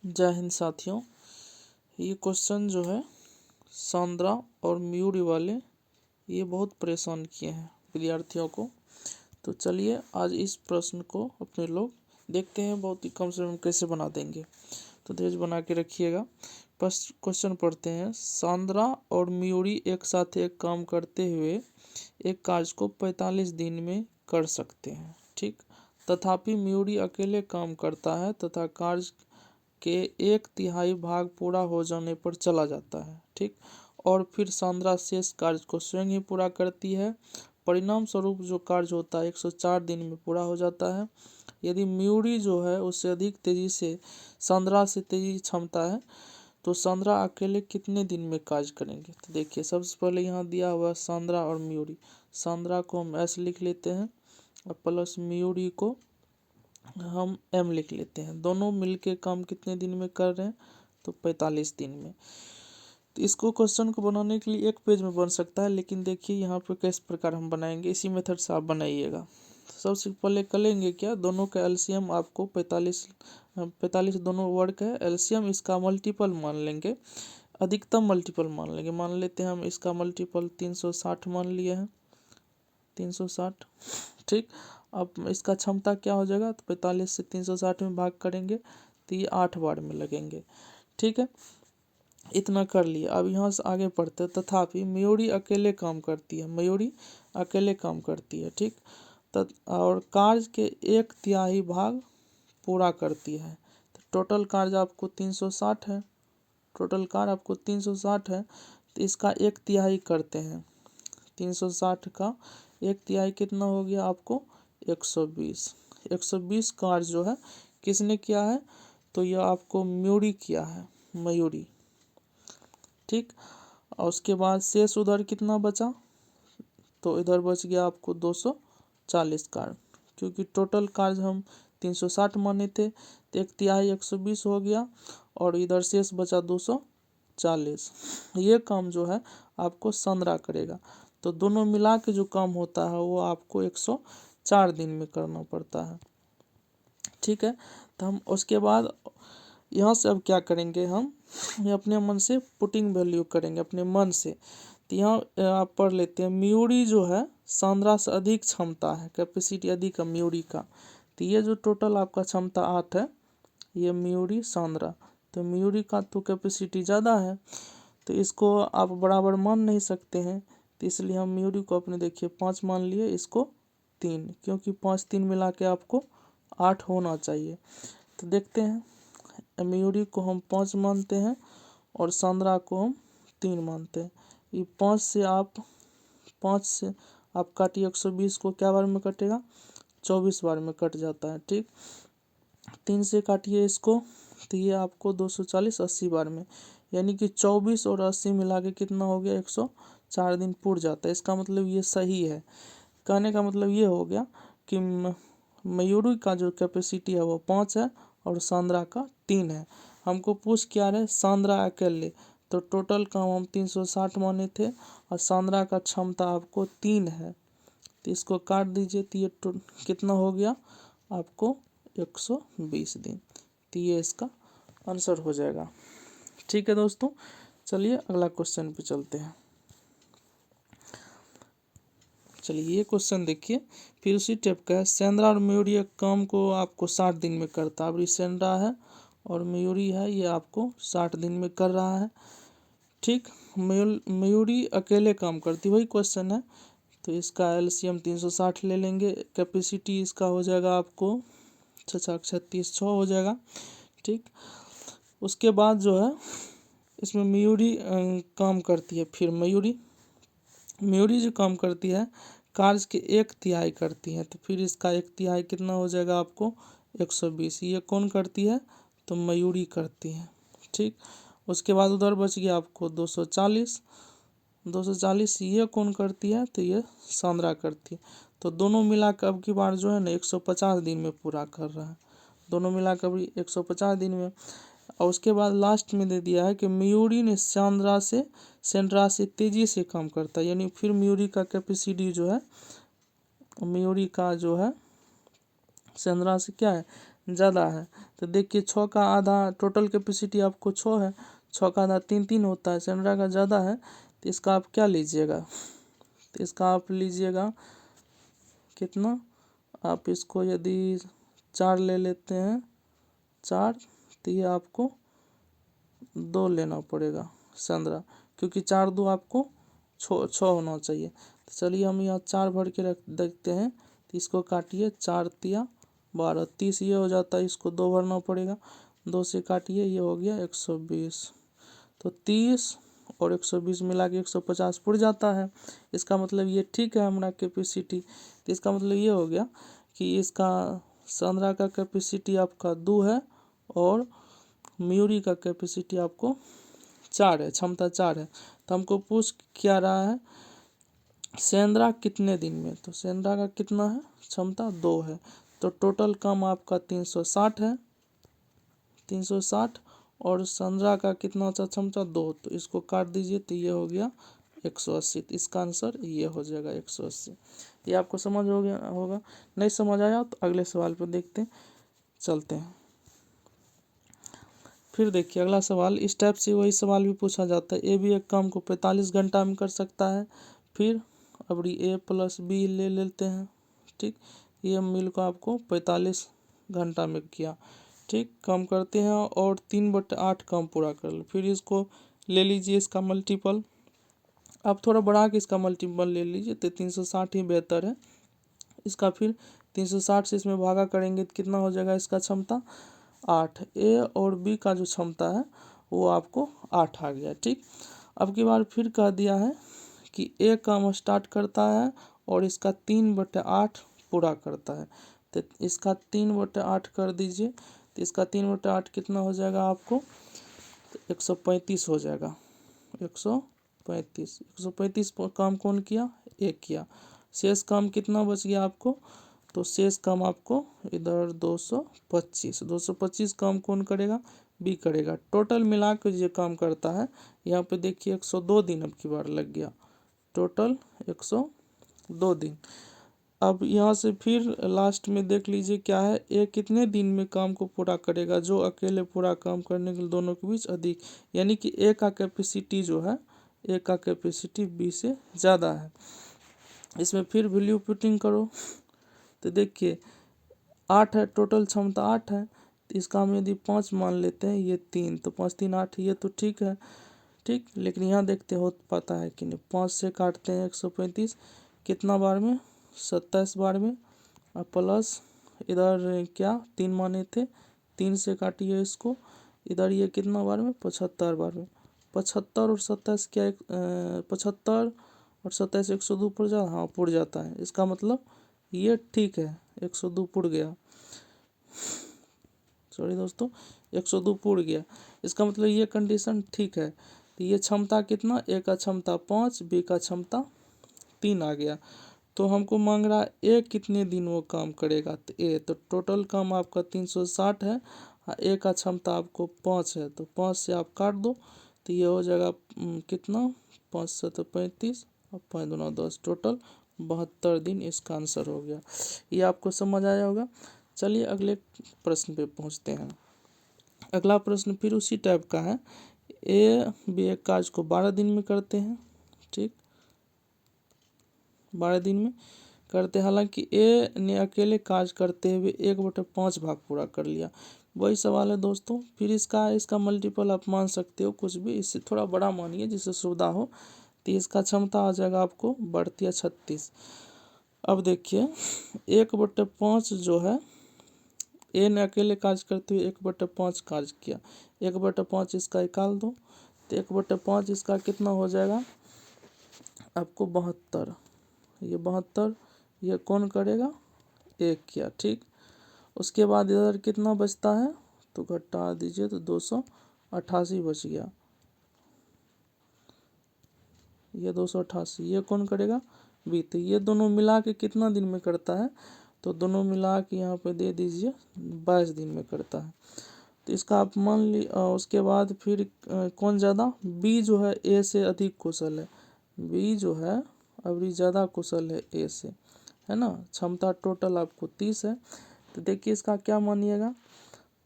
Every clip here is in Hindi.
जय हिंद साथियों। ये क्वेश्चन जो है सांद्रा और म्यूरी वाले ये बहुत परेशान किए हैं विद्यार्थियों को। तो चलिए आज इस प्रश्न को अपने लोग देखते हैं बहुत ही कम समय में कैसे बना देंगे। तो धीरज बना के रखिएगा। फर्स्ट क्वेश्चन पढ़ते हैं। सांद्रा और म्यूरी एक साथ एक काम करते हुए एक कार्य को 45 दिन में कर सकते हैं। ठीक, तथापि म्यूरी अकेले काम करता है तथा कार्य के 1/3 भाग पूरा हो जाने पर चला जाता है। ठीक, और फिर सांद्रा शेष कार्य को स्वयं ही पूरा करती है। परिणाम स्वरूप जो कार्य होता है 104 दिन में पूरा हो जाता है। यदि म्यूरी जो है उससे अधिक तेजी से सांद्रा से तेजी क्षमता है तो सांद्रा अकेले कितने दिन में कार्य करेंगे। तो देखिए सबसे पहले यहाँ दिया हुआ सांद्रा और म्यूरी। सांद्रा को हम एस लिख लेते हैं और प्लस म्यूरी को हम एम लिख लेते हैं। दोनों मिलके काम कितने दिन में कर रहे हैं तो 45 दिन में। तो इसको क्वेश्चन को बनाने के लिए एक पेज में बन सकता है, लेकिन देखिए यहाँ पे किस प्रकार हम बनाएंगे, इसी मेथड से आप बनाइएगा। तो सबसे पहले करेंगे क्या, दोनों का एलसीएम आपको 45 दोनों वर्ग है, एलसीएम इसका मल्टीपल मान लेंगे, अधिकतम मल्टीपल मान लेंगे। मान लेते हैं हम इसका मल्टीपल 360 मान लिए हैं, 360। ठीक, अब इसका क्षमता क्या हो जाएगा तो 45 से 360 में भाग करेंगे तो ये 8 बार में लगेंगे। ठीक है, इतना कर लिया। अब यहाँ से आगे पढ़ते हैं। तथापि म्यूरी अकेले काम करती है, म्यूरी अकेले काम करती है। ठीक, और कार्य के 1/3 भाग पूरा करती है। तो टोटल कार्य आपको 360 है, टोटल कार्य आपको 360 है तो इसका 1/3 करते हैं। 360 का 1/3 कितना हो गया आपको 120 कार्य जो है किसने किया है तो यह आपको म्यूरी किया है, मयूरी। ठीक, और उसके बाद शेष उधर कितना बचा तो इधर बच गया आपको 240 कार्य, क्योंकि टोटल कार्य हम 360 माने थे तो 1/3 120 हो गया और इधर शेष बचा 240। ये काम जो है आपको सांद्रा करेगा। तो दोनों मिला के जो काम होता है वो आपको 104 दिन में करना पड़ता है। ठीक है, तो हम उसके बाद यहाँ से अब क्या करेंगे, हम अपने मन से पुटिंग वैल्यू करेंगे अपने मन से। तो यहाँ आप पढ़ लेते हैं, म्यूरी जो है सांद्रा से अधिक क्षमता है, कैपेसिटी अधिक है म्यूरी का। तो ये जो टोटल आपका क्षमता 8 है, ये म्यूरी सांद्रा, तो म्यूरी का तो कैपेसिटी ज़्यादा है तो इसको आप बराबर मान नहीं सकते हैं। तो इसलिए हम म्यूरी को अपने देखिए 5 मान लिए, इसको 3, क्योंकि 5 3 मिला के आपको 8 होना चाहिए। तो देखते हैं, म्यूरी को हम 5 मानते हैं और सांद्रा को हम 3 मानते हैं। ये 5 से आप काटिए 120 को क्या बार में कटेगा 24 बार में कट जाता है। ठीक, 3 से काटिए इसको तो ये आपको 240 80 बार में, यानी कि 24 और 80 मिला के कितना हो गया 104 दिन पूर जाता है। इसका मतलब ये सही है। कहने का मतलब ये हो गया कि मयूरी का जो कैपेसिटी है वो 5 है और सांद्रा का 3 है। हमको पूछ क्या रहे सांद्रा अकेले, तो टोटल काम हम 360 माने थे और सांद्रा का क्षमता आपको 3 है। तो इसको काट दीजिए तो ये कितना हो गया आपको 120 दिन। तो ये इसका आंसर हो जाएगा। ठीक है दोस्तों, चलिए अगला क्वेश्चन पे चलते हैं। चलिए ये क्वेश्चन देखिए, फिर उसी टाइप का है। सांद्रा और म्यूरी काम को आपको 60 दिन में करता है। अब ये सांद्रा है और म्यूरी है, ये आपको 60 दिन में कर रहा है। ठीक, म्यूरी अकेले काम करती, वही क्वेश्चन है। तो इसका एलसीएम 360 ले लेंगे, कैपेसिटी इसका हो जाएगा आपको 36 हो जाएगा। ठीक, उसके बाद जो है इसमें म्यूरी काम करती है। फिर म्यूरी जो काम करती है कार्य के 1/3 करती है, तो फिर इसका 1/3 कितना हो जाएगा आपको 120। ये कौन करती है तो म्यूरी करती है। ठीक, उसके बाद उधर बच गया आपको 240 ये कौन करती है तो ये सांद्रा करती है। तो दोनों मिलाकर अब की बार जो है ना 150 दिन में पूरा कर रहा है, दोनों मिलाकर भी 150 दिन में। और उसके बाद लास्ट में दे दिया है कि म्यूरी ने सांद्रा से तेज़ी से काम करता है, यानी फिर म्यूरी का कैपेसिटी जो है म्यूरी का जो है सांद्रा से क्या है ज़्यादा है। तो देखिए 6 का आधा टोटल कैपेसिटी आपको 6 है, 6 का आधा 3 होता है, सेंड्रा का ज़्यादा है, तो इसका आप क्या लीजिएगा, तो इसका आप लीजिएगा कितना, आप इसको यदि 4 ले लेते हैं 4, तो ये आपको 2 लेना पड़ेगा सेंद्रा, क्योंकि 4 2 आपको 6 होना चाहिए। तो चलिए हम यहाँ 4 भर के रख देखते हैं, तो इसको काटिए, 4 तिया 12, 30 ये हो जाता है, इसको 2 भरना पड़ेगा, 2 से काटिए, ये हो गया 120। तो 30 और 120 मिला के 150 पुर जाता है। इसका मतलब ये ठीक है हमारा कैपेसिटी। तो इसका मतलब ये हो गया कि इसका सेंद्रा का कैपेसिटी आपका 2 है और मयूरी का कैपेसिटी आपको 4 है, क्षमता 4 है। तो हमको पूछ क्या रहा है, सेंद्रा कितने दिन में, तो सेंद्रा का कितना है, क्षमता 2 है, तो टोटल काम आपका 360 है, 360, और सेंद्रा का कितना था क्षमता 2, तो इसको काट दीजिए, तो ये हो गया 180। तो इसका आंसर ये हो जाएगा 180। ये आपको समझ हो गया होगा। नहीं समझ आया तो अगले सवाल पर देखते हैं, चलते हैं। फिर देखिए अगला सवाल, इस टाइप से वही सवाल भी पूछा जाता है, ए भी एक काम को 45 घंटा में कर सकता है। फिर अब ए प्लस बी ले लेते हैं, ठीक, ये मिल को आपको 45 घंटा में किया, ठीक, कम करते हैं और 3/8 काम पूरा कर लो। फिर इसको ले लीजिए इसका मल्टीपल, आप थोड़ा बढ़ा के इसका मल्टीपल ले लीजिए, तो 360 ही बेहतर है इसका। फिर 360 से इसमें भागा करेंगे तो कितना हो जाएगा इसका क्षमता 8। ए और बी का जो क्षमता है वो आपको 8 आ गया, ठीक। अब की बार फिर कह दिया है कि ए काम स्टार्ट करता है और इसका 3/8 पूरा करता है, तो इसका 3/8 कर दीजिए, तो इसका 3/8 कितना हो जाएगा आपको, तो 135 हो जाएगा, 135 काम कौन किया, ए किया। शेष काम कितना बच गया आपको, तो शेष काम आपको इधर 225 काम कौन करेगा, बी करेगा। टोटल मिला के जो काम करता है, यहाँ पे देखिए 102 दिन अब की बार लग गया, टोटल 102 दिन। अब यहाँ से फिर लास्ट में देख लीजिए क्या है, ए कितने दिन में काम को पूरा करेगा, जो अकेले पूरा काम करने के लिए दोनों के बीच अधिक, यानी कि ए का कैपेसिटी जो है, ए का कैपेसिटी बी से ज़्यादा है। इसमें फिर वैल्यू पुटिंग करो, तो देखिए 8 है, टोटल क्षमता 8 है, तो इसका हम यदि 5 मान लेते हैं, ये 3, तो 5 3 8, ये तो ठीक है, ठीक। लेकिन यहाँ देखते हो पाता है कि नहीं, 5 से काटते हैं 135 कितना बार में, 27 बार में, और प्लस इधर क्या 3 माने थे, 3 से काटिए इसको, इधर ये कितना बार में, 75 बार में। 75 और 27 क्या 75 और 27 102 पुर जा, हाँ पुर जाता है। इसका मतलब ये ठीक है, 102 पुर गया, सॉरी दोस्तों 102 पुर गया। इसका मतलब ये कंडीशन ठीक है। तो ये क्षमता कितना, ए का क्षमता 5, बी का क्षमता 3 आ गया। तो हमको मांग रहा है ए कितने दिन वो काम करेगा, तो ए, तो टोटल काम आपका 360 है, ए का क्षमता आपको 5 है, तो 5 से आप काट दो, तो ये हो जाएगा कितना, 5 से तो 35 और 5 दूना 10, टोटल 72 दिन इसका आंसर हो गया। ये आपको समझ आया होगा। चलिए अगले प्रश्न पे पहुंचते हैं। अगला प्रश्न फिर उसी टाइप का है, ए बी एक कार्य को 12 दिन में करते हैं, ठीक, 12 दिन में करते हैं। हालांकि ए ने अकेले कार्य करते हुए 1/5 भाग पूरा कर लिया। वही सवाल है दोस्तों, फिर इसका मल्टीपल आप मान सकते हो कुछ भी, इससे थोड़ा बड़ा मानिए जिससे सुविधा हो। तो इसका क्षमता आ जाएगा आपको बढ़ती 36। अब देखिए 1/5 जो है, ए ने अकेले कार्य करते हुए 1/5 कार्य किया, 1/5 इसका निकाल दो, तो 1/5 इसका कितना हो जाएगा आपको 72। ये 72 ये कौन करेगा, एक किया, ठीक। उसके बाद इधर कितना बचता है, तो घटा दीजिए, तो 288 बच गया, ये 288, ये कौन करेगा, बी। तो ये दोनों मिला के कितना दिन में करता है, तो दोनों मिला के यहाँ पे दे दीजिए 22 दिन में करता है। तो इसका आप मान ली, उसके बाद फिर कौन ज़्यादा, बी जो है ए से अधिक कुशल है, बी जो है अभी ज़्यादा कुशल है ए से, है ना। क्षमता टोटल आपको 30 है। तो देखिए इसका क्या मानिएगा,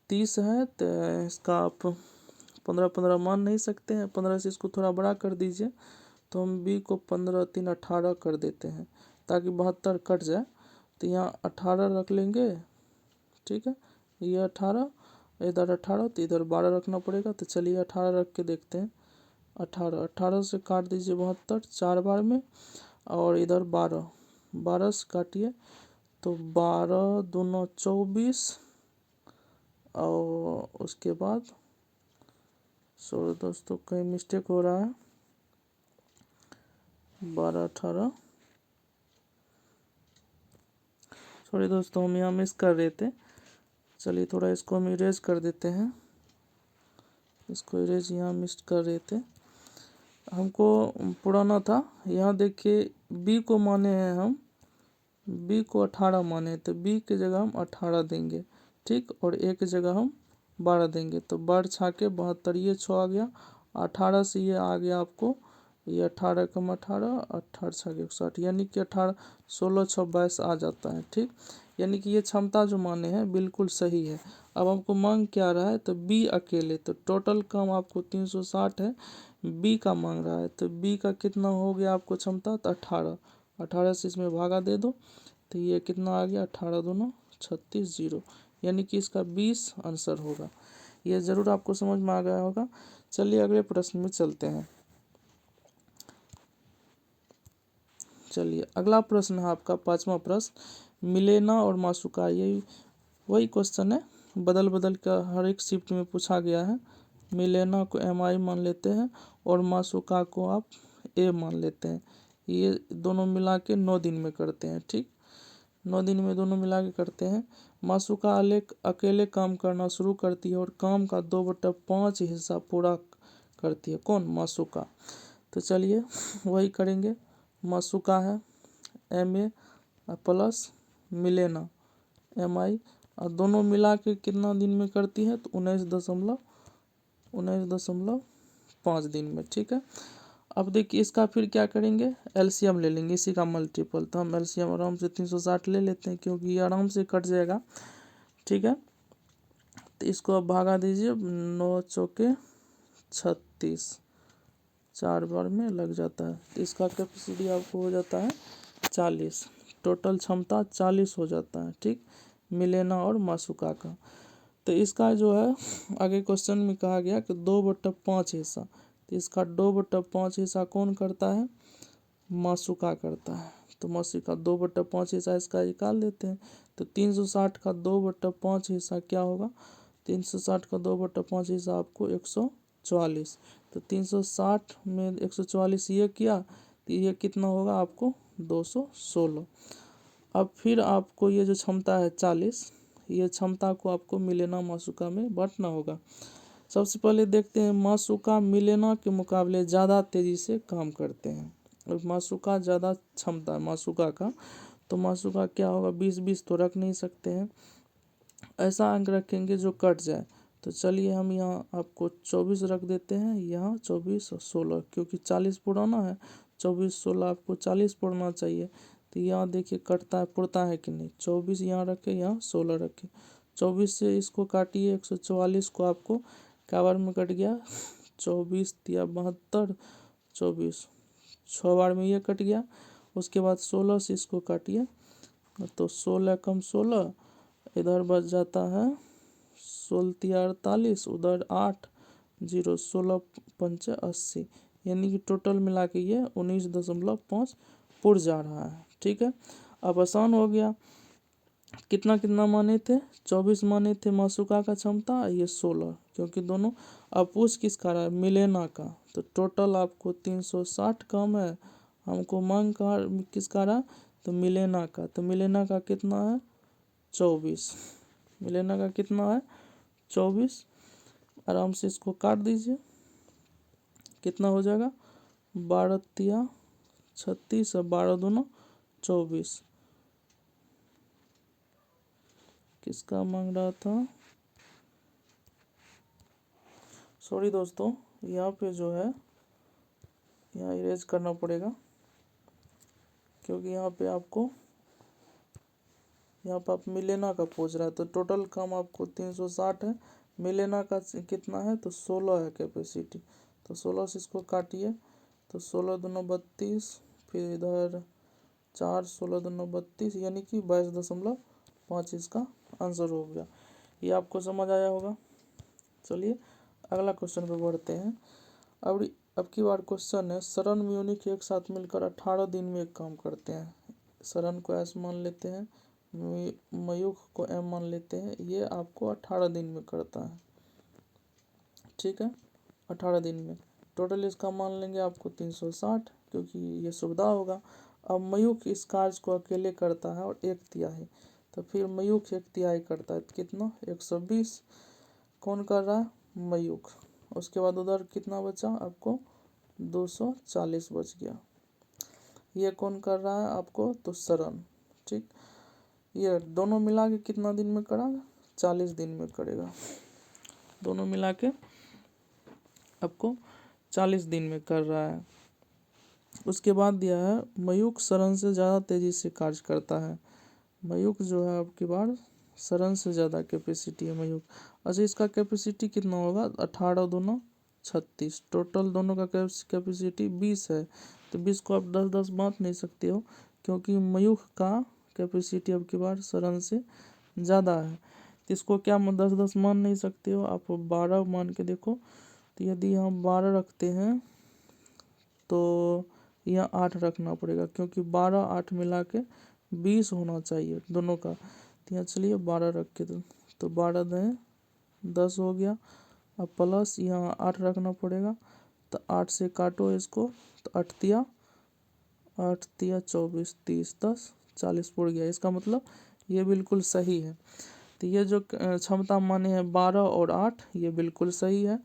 30 है, तो इसका आप 15 मान नहीं सकते हैं। 15 से इसको थोड़ा बड़ा कर दीजिए, तो हम b को 15 3 18 कर देते हैं, ताकि 72 कट जाए। तो यहाँ 18 रख लेंगे, ठीक है। ये 18, इधर 18, तो इधर 12 रखना पड़ेगा। तो चलिए 18 रख के देखते हैं। 18 से काट दीजिए 72 4 बार में, और इधर 12 से काटिए, तो 12 दूना 24, और उसके बाद सॉरी दोस्तों कहीं मिस्टेक हो रहा है, 12 18, सॉरी दोस्तों हम यहाँ मिस कर रहे थे। चलिए थोड़ा इसको हम इरेज कर देते हैं, इसको इरेज यहाँ मिस कर रहे थे, हमको पुराना था। यहाँ देखिए b को माने हैं हम, b को 18 माने, तो b की जगह हम 18 देंगे, ठीक। और a की जगह हम 12 देंगे, तो 12 छाके 72, ये 6 आ गया। 18 से ये आ गया आपको, ये 18 कम 18, 18 छाके 160, यानी कि 18 16 6 22 आ जाता है, ठीक। यानी कि ये क्षमता जो माने हैं बिल्कुल सही है। अब हमको मांग क्या रहा है, तो b अकेले, तो टोटल काम आपको 360 है, b का मांग रहा है। तो b का कितना हो गया आपको क्षमता, तो 18 से इसमें भागा दे दो, तो ये कितना आ गया, 18 दूना 36 0, यानी कि इसका 20 आंसर होगा। ये ज़रूर आपको समझ में आ गया होगा। चलिए अगले प्रश्न में चलते हैं। चलिए अगला प्रश्न है आपका 5वां प्रश्न, मिलेना और माशुका। ये वही क्वेश्चन है, बदल बदल कर हर एक शिफ्ट में पूछा गया है। मिलेना को mi मान लेते हैं, और माशुका को आप a मान लेते हैं। ये दोनों मिला के 9 दिन में करते हैं, ठीक। 9 दिन में दोनों मिला के करते हैं। माशुका अकेले काम करना शुरू करती है, और काम का 2/5 हिस्सा पूरा करती है। कौन, माशुका। तो चलिए वही करेंगे। माशुका है ma प्लस मिलेना mi, और दोनों मिला के कितना दिन में करती है, तो 19.5 दिन में, ठीक है। अब देखिए इसका फिर क्या करेंगे, एलसीएम ले लेंगे, इसी का मल्टीपल। तो हम एलसीएम आराम से 360 ले लेते हैं, क्योंकि ये आराम से कट जाएगा, ठीक है। तो इसको अब भागा दीजिए, 9 चौके 36, 4 बार में लग जाता है। तो इसका कैपेसिटी आपको हो जाता है 40, टोटल क्षमता 40 हो जाता है, ठीक। मिलेना और माशुका का। तो इसका जो है आगे क्वेश्चन में कहा गया कि 2/5 हिस्सा, तो इसका 2/5 हिस्सा कौन करता है, माशुका करता है। तो माशुका 2/5 हिस्सा इसका निकाल देते हैं। तो 360 का 2/5 हिस्सा क्या होगा, 360 का 2/5 हिस्सा आपको 144। तो 360 में 144 ये किया, तो ये कितना होगा आपको 216। अब फिर आपको ये जो क्षमता है 40, ये क्षमता को आपको मिलेना माशुका में बांटना होगा। सबसे पहले देखते हैं, माशुका मिलेना के मुकाबले ज़्यादा तेज़ी से काम करते हैं, और माशुका ज़्यादा क्षमता है माशुका का। तो माशुका क्या होगा, 20 तो रख नहीं सकते हैं, ऐसा अंक रखेंगे जो कट जाए। तो चलिए हम यहाँ आपको 24 रख देते हैं, यहाँ 24 और 16, क्योंकि 40 पुराना है, 24 16 आपको 40 पुराना चाहिए। तो यहाँ देखिए कटता है, पुरता है कि नहीं। 24 यहाँ रखें, यहाँ 16 रखें, 24 से इसको काटिए, 144 को आपको क्या बार में कट गया, 24 या 72, 24 6 बार में ये कट गया। उसके बाद 16 से इसको काटिए, तो 16 कम 16, इधर बच जाता है 16 48, उधर 8 0, 16 पंचे 80, यानी कि टोटल मिला के ये 19.5 पुर जा रहा है, ठीक है। अब आसान हो गया, कितना कितना माने थे, 24 माने थे माशुका का क्षमता, ये 16, क्योंकि दोनों। अब पूछ किसका रहा है, मिलेना का। तो टोटल आपको 360 कम है, हमको मांग का किसका रहा, तो मिलेना का। तो मिलेना का कितना है 24, मिलेना का कितना है 24। आराम से इसको काट दीजिए, कितना हो जाएगा, 12 तिया 36 और 12 दूना 24। किसका मांग रहा था, सॉरी दोस्तों, यहाँ पे जो है यहाँ इरेज करना पड़ेगा, क्योंकि यहाँ पे आपको यहाँ पर आप मिलेना का पूछ रहा है, तो टोटल काम आपको 360 है, मिलेना का कितना है तो 16 है कैपेसिटी। तो 16 से इसको काटिए, तो 16 दूना 32, फिर इधर 4, 16 दूना 32, यानी कि 22.5 इसका आंसर हो गया। ये आपको समझ आया होगा। चलिए अगला क्वेश्चन पे बढ़ते हैं। अब की बार क्वेश्चन है, सरन म्यूनिख एक साथ मिलकर 18 दिन में एक काम करते हैं। सरन को एस मान लेते हैं, मयूख को एम मान लेते हैं। ये आपको 18 दिन में करता है, ठीक है, 18 दिन में। टोटल इसका मान लेंगे आपको 360, क्योंकि ये सुविधा होगा। अब मयूख इस कार्य को अकेले करता है और 1/3, तो फिर मयूख 1/3 करता है, तो कितना 120 कौन कर रहा है, मयूख। उसके बाद उधर कितना बचा आपको 240 बच गया। ये कौन कर रहा है आपको, तो सरन, ठीक। ये दोनों मिला के कितना दिन में करेगा, 40 दिन में करेगा। दोनों मिला के आपको 40 दिन में कर रहा है। उसके बाद दिया है, मयूख सरन से ज़्यादा तेज़ी से कार्य करता है। मयूख जो है आपकी बार सरन से ज़्यादा कैपेसिटी है मयूख। अच्छा, इसका कैपेसिटी कितना होगा, 18 दूना 36, टोटल दोनों का कैपेसिटी 20 है। तो 20 को आप 10-10 बांट नहीं सकते हो, क्योंकि मयूख का कैपेसिटी अब की बार सरन से ज़्यादा है। तो इसको क्या 10-10 मान नहीं सकते हो, आप 12 मान के देखो। तो यदि हम 12 रखते हैं तो यहाँ 8 रखना पड़ेगा, क्योंकि 12 8 मिला के 20 होना चाहिए दोनों का। तो यहाँ चलिए 12 रख के तो 12 दें 10 हो गया। अब प्लस यहाँ 8 रखना पड़ेगा, तो 8 से काटो इसको, तो 8 तिया 24, 30, 10, 40 पड़ गया। इसका मतलब ये बिल्कुल सही है। तो ये जो क्षमता माने हैं 12 और 8, ये बिल्कुल सही है।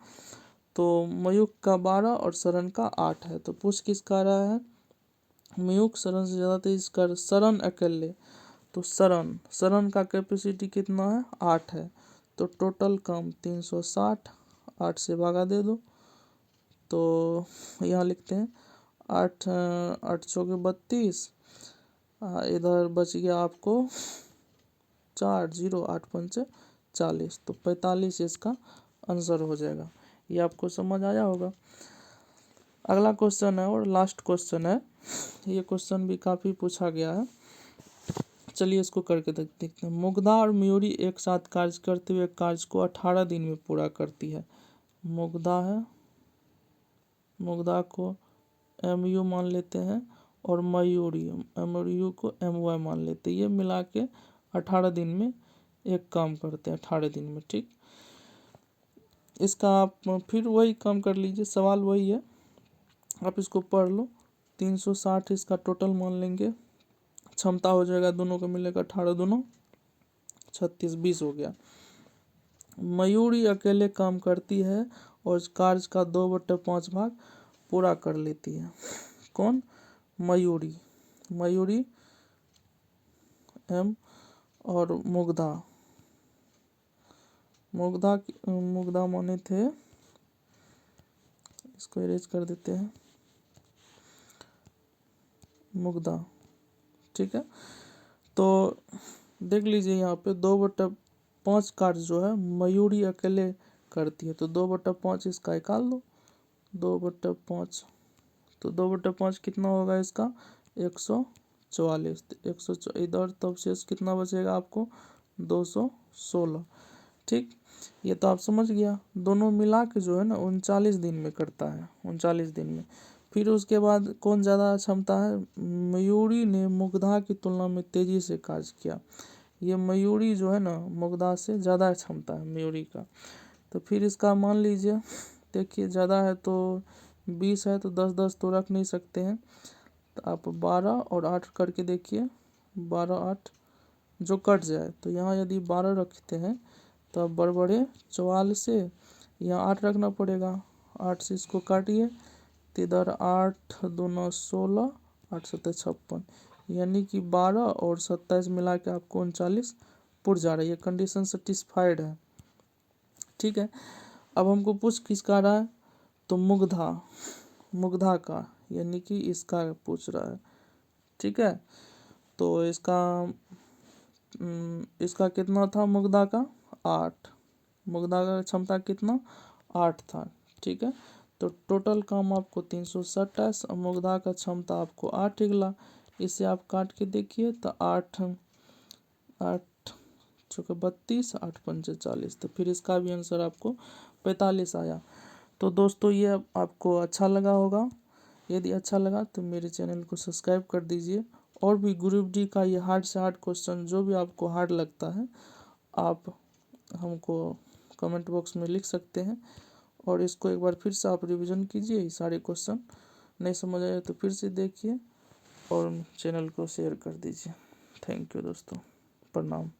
तो मयूख का 12 और सरन का 8 है। तो पूछ किसका रहा है, मयूख सरन से ज़्यादा तेज कर, सरन अकेले। तो सरन का कैपेसिटी कितना है, 8 है। तो टोटल काम 360, 8 से भागा दे दो, तो यहाँ लिखते हैं 8 8 चौके 32, इधर बच गया आपको 4 0, 8 पंचे 40, तो 45 इसका आंसर हो जाएगा। ये आपको समझ आया होगा। अगला क्वेश्चन है और लास्ट क्वेश्चन है। ये क्वेश्चन भी काफ़ी पूछा गया है, चलिए इसको करके देखते हैं। मुग्धा और मयूरी एक साथ कार्य करते हुए कार्य को 18 दिन में पूरा करती है। मुग्धा है, मुग्धा को MU मान लेते हैं, और मयूरी MU को MY मान लेते हैं। ये मिला के 18 दिन में एक काम करते हैं, 18 दिन में, ठीक। इसका आप फिर वही काम कर लीजिए, सवाल वही है, आप इसको पढ़ लो। 360 इसका टोटल मान लेंगे, क्षमता हो जाएगा दोनों को मिलेगा 18 दूना 36, 20 हो गया। मयूरी अकेले काम करती है और इस कार्य का 2/5 भाग पूरा कर लेती है। कौन, मयूरी, मयूरी एम और मुग्धा। मुग्धा माने थे, इसको इरेज कर देते हैं, मुग्धा, ठीक है। तो देख लीजिए यहाँ पे 2/5 कार्य जो है मयूरी अकेले करती है, तो 2/5 इसका निकाल दो, 2/5, तो 2/5 कितना होगा इसका 144, तो 100 इधर, तब शेष कितना बचेगा आपको 216, ठीक। ये तो आप समझ गया। दोनों मिला के जो है ना 39 दिन में करता है, 39 दिन में। फिर उसके बाद कौन ज़्यादा क्षमता है, मयूरी ने मुग्धा की तुलना में तेज़ी से कार्य किया। ये मयूरी जो है ना मुग्धा से ज़्यादा क्षमता है मयूरी का। तो फिर इसका मान लीजिए, देखिए ज़्यादा है तो 20 है, तो 10-10 तो रख नहीं सकते हैं, तो आप 12 और 8 करके देखिए, 12 8 जो कट जाए, तो यहाँ यदि 12 रखते हैं तो अब बड़बड़े 44 से यहाँ 8 रखना पड़ेगा, 8 से इसको काटिए, तो इधर 8 दूना 16, 8 7 56, यानी कि 12 और 27 मिला के आपको 39 पुर जा रहा है। ये कंडीशन सेटिस्फाइड है, ठीक है। अब हमको पूछ किसका रहा है, तो मुग्धा का, यानी कि इसका पूछ रहा है, ठीक है। तो इसका इसका कितना था मुग्धा का 8, मुग्धा का क्षमता कितना 8 था। ठीक है, तो टोटल काम आपको 327 और मुग्धा का क्षमता आपको 8 निकला। इसे आप काट के देखिए तो 8 8 चौके 32, 8 पंचे 40, तो फिर इसका भी आंसर आपको 45 आया। तो दोस्तों ये आपको अच्छा लगा होगा, यदि अच्छा लगा तो मेरे चैनल को सब्सक्राइब कर दीजिए। और भी ग्रुप डी का ये हार्ड से हार्ड क्वेश्चन जो भी आपको हार्ड लगता है आप हमको कमेंट बॉक्स में लिख सकते हैं, और इसको एक बार फिर से आप रिवीजन कीजिए। ये सारे क्वेश्चन नहीं समझ आए तो फिर से देखिए और चैनल को शेयर कर दीजिए। थैंक यू दोस्तों, प्रणाम।